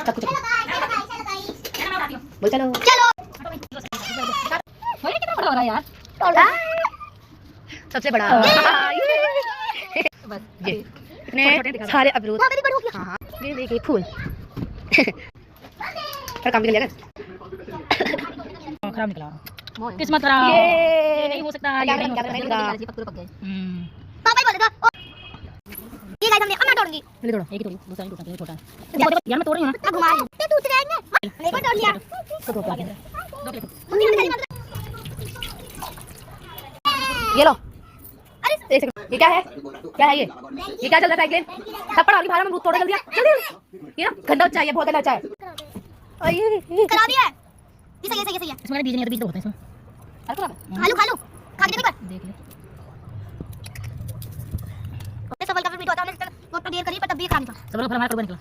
सब कुछ बोल चलो चलो। कितना बड़ा हो रहा है यार, सबसे बड़ा बस ये इतने सारे अमरूद। हाँ हाँ ये देखिए फूल पर काम निकल जाएगा। खराब निकला, किस्मत खराब, ये नहीं हो सकता, ये नहीं हो सकता। पापा ही बोल देगा ये गाइस हमने अब मैं तोड़ूंगी। पहले तोड़ो, एक ही तोड़ी, दूसरा नहीं तोड़ता, छोटा है यार। मैं तोड़ रही हूं ना, घुमा रही ते दूसरे आएंगे एक और तोड़ लिया तो दो के अंदर ये लो। अरे ये क्या है, क्या है ये क्या चल रहा है साइकिल? थप्पड़ वाली भाड़ा में अमरूद तोड़ जल्दी जल्दी। ये ना गंदा बच्चा है, ये बहुत गंदा बच्चा है। करा दिया है ये सही है सही है सही है। इसमें बीज नहीं है तो बीज तो होते हैं इसमें। खा लो खा के देख ले। सफल का फिर मीठा होता है, बहुत देर करी पर तब भी खा नहीं था। सब लोग फिर हमारा निकला।